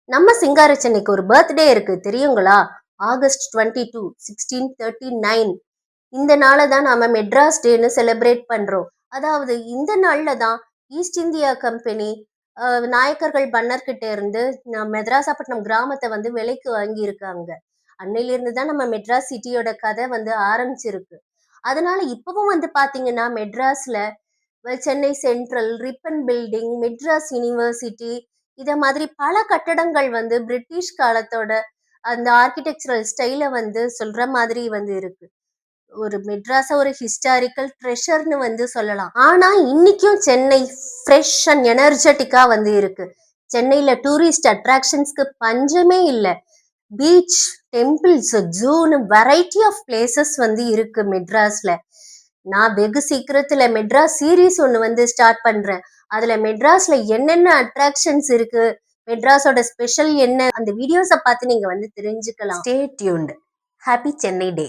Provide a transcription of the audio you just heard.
நம்ம சிங்கார சென்னைக்கு ஒரு பர்த்டே இருக்கு தெரியுங்களா? ஆகஸ்ட் 22 1639. இந்த நாளை தான் நாம மெட்ராஸ் டேன்னு செலிப்ரேட் பண்றோம். அதாவது இந்த நாள்ல தான் ஈஸ்ட் இந்தியா கம்பெனி நாயக்கர்கள் பன்னர் கிட்ட இருந்து மெட்ராசாப்பட்டினம் கிராமத்தை வந்து விலைக்கு வாங்கி இருக்காங்க. அன்னையில இருந்து தான் நம்ம மெட்ராஸ் சிட்டியோட கதை வந்து ஆரம்பிச்சிருக்கு. அதனால இப்பவும் வந்து பாத்தீங்கன்னா மெட்ராஸ்ல Chennai central, Ripon building, Madras university இத மாதிரி பல கட்டடங்கள் வந்து பிரிட்டிஷ் காலத்தோட அந்த ஆர்க்கிடெக்சரல் ஸ்டைல வந்து சொல்ற மாதிரி வந்து இருக்கு. ஒரு மெட்ராஸ ஒரு ஹிஸ்டாரிக்கல் ட்ரெஷர்ன்னு வந்து சொல்லலாம். ஆனா இன்னைக்கும் சென்னை ஃப்ரெஷ் அண்ட் எனர்ஜெட்டிக்கா வந்து இருக்கு. சென்னையில டூரிஸ்ட் அட்ராக்ஷன்ஸ்க்கு பஞ்சமே இல்ல. பீச், டெம்பிள்ஸ், ஜூன்னு வெரைட்டி ஆஃப் பிளேசஸ் வந்து இருக்கு மெட்ராஸ்ல. நான் வெகு சீக்கிரத்துல மெட்ராஸ் சீரீஸ் ஒண்ணு வந்து ஸ்டார்ட் பண்றேன். அதுல மெட்ராஸ்ல என்னென்ன அட்ராக்ஷன்ஸ் இருக்கு, மெட்ராஸோட ஸ்பெஷல் என்ன, அந்த வீடியோஸை பார்த்து நீங்க வந்து தெரிஞ்சுக்கலாம். Stay tuned. ஹாப்பி சென்னை டே.